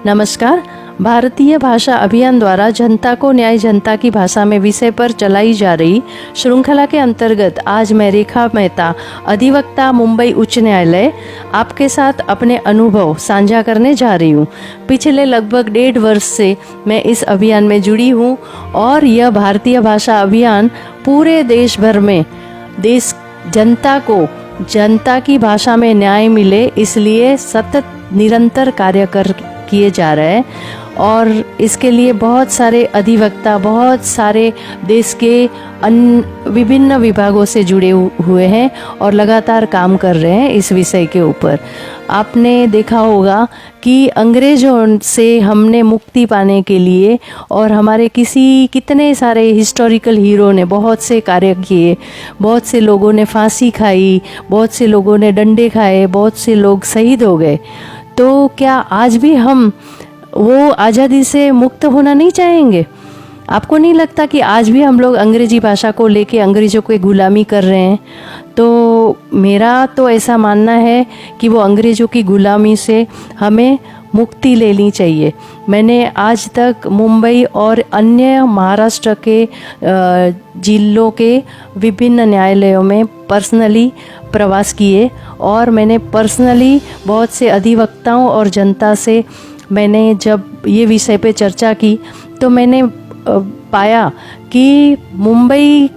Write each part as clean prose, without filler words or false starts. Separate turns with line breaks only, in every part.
नमस्कार। भारतीय भाषा अभियान द्वारा जनता को न्याय जनता की भाषा में विषय पर चलाई जा रही श्रृंखला के अंतर्गत आज मैं रेखा मेहता, अधिवक्ता, मुंबई उच्च न्यायालय, आपके साथ अपने अनुभव साझा करने जा रही हूँ। पिछले लगभग 1.5 वर्ष से मैं इस अभियान में जुड़ी हूँ और यह भारतीय भाषा अभियान पूरे देश भर में जनता को जनता की भाषा में न्याय मिले इसलिए सतत निरंतर कार्य किए जा रहे हैं और इसके लिए बहुत सारे अधिवक्ता, बहुत सारे देश के विभिन्न विभागों से जुड़े हुए हैं और लगातार काम कर रहे हैं इस विषय के ऊपर। आपने देखा होगा कि अंग्रेजों से हमने मुक्ति पाने के लिए और हमारे कितने सारे हिस्टोरिकल हीरो ने बहुत से कार्य किए, बहुत से लोगों ने फांसी खाई, बहुत से लोगों ने डंडे खाए, बहुत से लोग शहीद हो गए। तो क्या आज भी हम वो आज़ादी से मुक्त होना नहीं चाहेंगे? आपको नहीं लगता कि आज भी हम लोग अंग्रेजी भाषा को लेके अंग्रेज़ों को गुलामी कर रहे हैं? तो मेरा तो ऐसा मानना है कि वो अंग्रेज़ों की गुलामी से हमें मुक्ति लेनी चाहिए। मैंने आज तक मुंबई और अन्य महाराष्ट्र के जिलों के विभिन्न न्यायालयों में पर्सनली प्रवास किए और मैंने पर्सनली बहुत से अधिवक्ताओं और जनता से मैंने जब ये विषय पे चर्चा की तो मैंने पाया कि मुंबई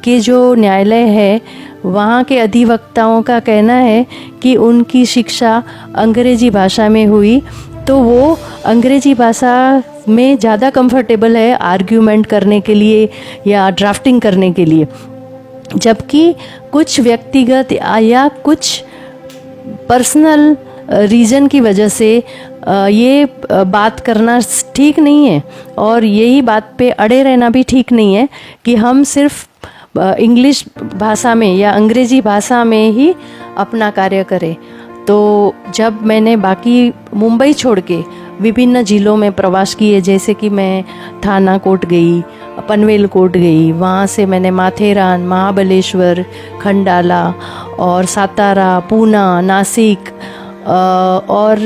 के जो न्यायालय है वहाँ के अधिवक्ताओं का कहना है कि उनकी शिक्षा अंग्रेजी भाषा में हुई तो वो अंग्रेजी भाषा में ज़्यादा कंफर्टेबल है आर्ग्यूमेंट करने के लिए या ड्राफ्टिंग करने के लिए, जबकि कुछ व्यक्तिगत या कुछ पर्सनल रीज़न की वजह से ये बात करना ठीक नहीं है और यही बात पे अड़े रहना भी ठीक नहीं है कि हम सिर्फ इंग्लिश भाषा में या अंग्रेजी भाषा में ही अपना कार्य करें। तो जब मैंने बाकी मुंबई छोड़ के विभिन्न ज़िलों में प्रवास किए, जैसे कि मैं थाना कोर्ट गई, पनवेल कोर्ट गई, वहाँ से मैंने माथेरान, महाबलेश्वर, खंडाला और सातारा, पूना, नासिक और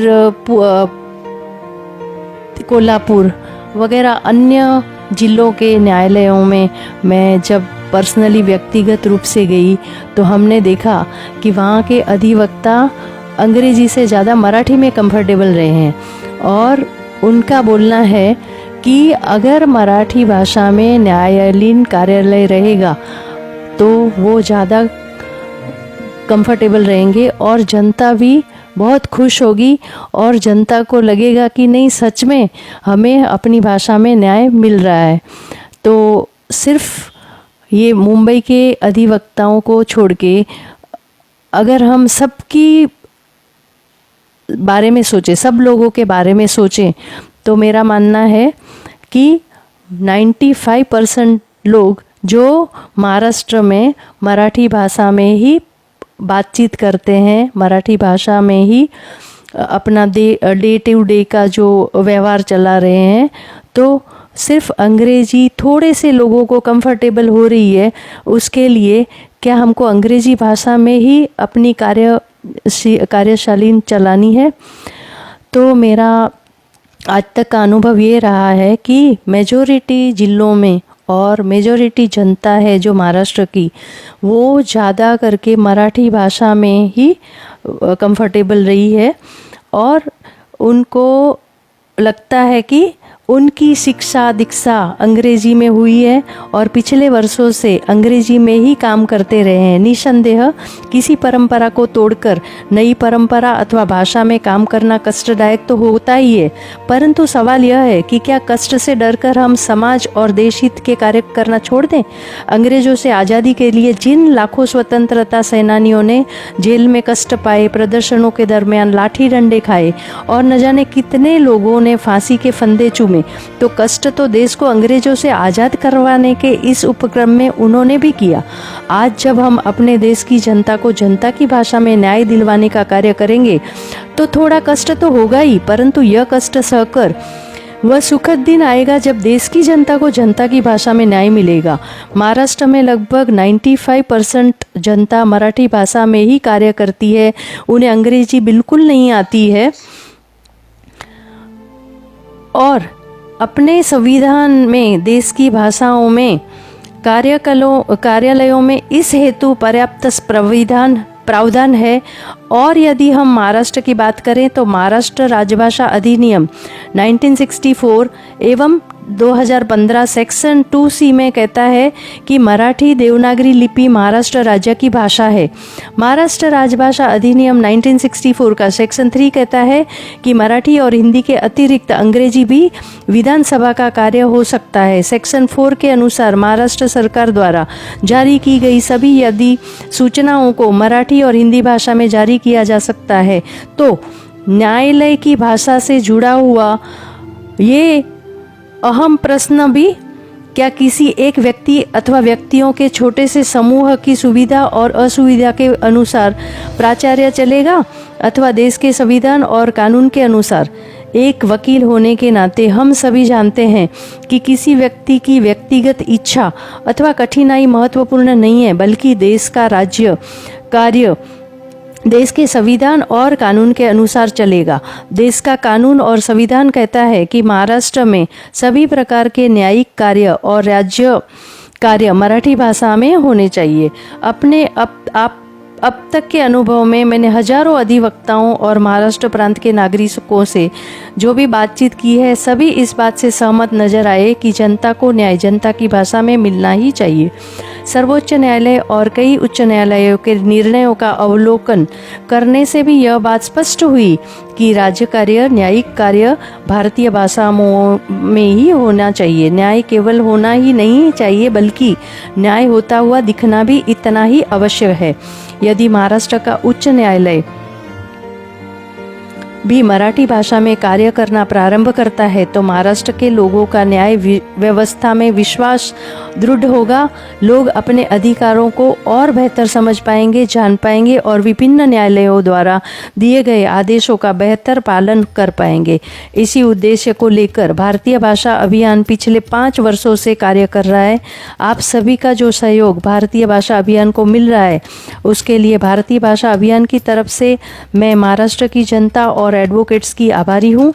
कोल्हापुर वगैरह अन्य ज़िलों के न्यायालयों में मैं जब पर्सनली व्यक्तिगत रूप से गई तो हमने देखा कि वहाँ के अधिवक्ता अंग्रेजी से ज़्यादा मराठी में कंफर्टेबल रहे हैं और उनका बोलना है कि अगर मराठी भाषा में न्यायालयीन कार्यालय रहेगा तो वो ज़्यादा कंफर्टेबल रहेंगे और जनता भी बहुत खुश होगी और जनता को लगेगा कि नहीं, सच में हमें अपनी भाषा में न्याय मिल रहा है। तो सिर्फ ये मुंबई के अधिवक्ताओं को छोड़ के अगर हम सबकी बारे में सोचें, सब लोगों के बारे में सोचें, तो मेरा मानना है कि 95% लोग जो महाराष्ट्र में मराठी भाषा में ही बातचीत करते हैं, मराठी भाषा में ही अपना डे टू डे का जो व्यवहार चला रहे हैं, तो सिर्फ अंग्रेजी थोड़े से लोगों को कंफर्टेबल हो रही है, उसके लिए क्या हमको अंग्रेजी भाषा में ही अपनी कार्यशाली चलानी है? तो मेरा आज तक का अनुभव ये रहा है कि मेजॉरिटी ज़िलों में और मेजॉरिटी जनता है जो महाराष्ट्र की, वो ज़्यादा करके मराठी भाषा में ही कंफर्टेबल रही है और उनको लगता है कि उनकी शिक्षा दीक्षा अंग्रेजी में हुई है और पिछले वर्षों से अंग्रेजी में ही काम करते रहे हैं। निसंदेह किसी परंपरा को तोड़कर नई परंपरा अथवा भाषा में काम करना कष्टदायक तो होता ही है, परंतु सवाल यह है कि क्या कष्ट से डरकर हम समाज और देश हित के कार्य करना छोड़ दें? अंग्रेजों से आज़ादी के लिए जिन लाखों स्वतंत्रता सेनानियों ने जेल में कष्ट पाए, प्रदर्शनों के दरमियान लाठी डंडे खाए और न जाने कितने लोगों ने फांसी के फंदे चूमे, तो कष्ट तो देश को अंग्रेजों से आज़ाद करवाने के इस उपक्रम में उन्होंने भी किया। आज जब हम अपने देश की जनता को जनता की भाषा में न्याय दिलवाने का कार्य करेंगे तो थोड़ा कष्ट तो होगा ही, परंतु यह कष्ट सहकर वह सुखद दिन आएगा जब देश की जनता को जनता की भाषा में न्याय मिलेगा। महाराष्ट्र में लगभग 95% जनता मराठी भाषा में ही कार्य करती है, उन्हें अंग्रेजी बिल्कुल नहीं आती है। और अपने संविधान में देश की भाषाओं में कार्यालयों में इस हेतु पर्याप्त प्रावधान है। और यदि हम महाराष्ट्र की बात करें तो महाराष्ट्र राजभाषा अधिनियम 1964 एवं 2015 सेक्शन 2C में कहता है कि मराठी देवनागरी लिपि महाराष्ट्र राज्य की भाषा है। महाराष्ट्र राजभाषा अधिनियम 1964 का सेक्शन 3 कहता है कि मराठी और हिंदी के अतिरिक्त अंग्रेजी भी विधानसभा का कार्य हो सकता है। सेक्शन 4 के अनुसार महाराष्ट्र सरकार द्वारा जारी की गई सभी यदि सूचनाओं को मराठी और हिंदी भाषा में जारी किया जा सकता है तो न्यायालय की भाषा से जुड़ा हुआ ये अहम प्रश्न भी क्या किसी एक व्यक्ति अथवा व्यक्तियों के छोटे से समूह की सुविधा और असुविधा के अनुसार प्राचार्य चलेगा अथवा देश के संविधान और कानून के अनुसार। एक वकील होने के नाते हम सभी जानते हैं कि किसी व्यक्ति की व्यक्तिगत इच्छा अथवा कठिनाई महत्वपूर्ण नहीं है, बल्कि देश का राज्य कार्य देश के संविधान और कानून के अनुसार चलेगा। देश का कानून और संविधान कहता है कि महाराष्ट्र में सभी प्रकार के न्यायिक कार्य और राज्य कार्य मराठी भाषा में होने चाहिए। अपने अब तक के अनुभव में मैंने हजारों अधिवक्ताओं और महाराष्ट्र प्रांत के नागरिकों से जो भी बातचीत की है, सभी इस बात से सहमत नजर आए कि जनता को न्याय जनता की भाषा में मिलना ही चाहिए। सर्वोच्च न्यायालय और कई उच्च न्यायालयों के निर्णयों का अवलोकन करने से भी यह बात स्पष्ट हुई कि राज्य कार्य न्यायिक कार्य भारतीय भाषा में ही होना चाहिए। न्याय केवल होना ही नहीं चाहिए, बल्कि न्याय होता हुआ दिखना भी इतना ही आवश्यक है। यदि महाराष्ट्र का उच्च न्यायालय भी मराठी भाषा में कार्य करना प्रारंभ करता है तो महाराष्ट्र के लोगों का न्याय व्यवस्था में विश्वास दृढ़ होगा। लोग अपने अधिकारों को और बेहतर समझ पाएंगे, जान पाएंगे और विभिन्न न्यायालयों द्वारा दिए गए आदेशों का बेहतर पालन कर पाएंगे। इसी उद्देश्य को लेकर भारतीय भाषा अभियान पिछले 5 वर्षों से कार्य कर रहा है। आप सभी का जो सहयोग भारतीय भाषा अभियान को मिल रहा है, उसके लिए भारतीय भाषा अभियान की तरफ से मैं महाराष्ट्र की जनता और एडवोकेट्स की आभारी हूँ।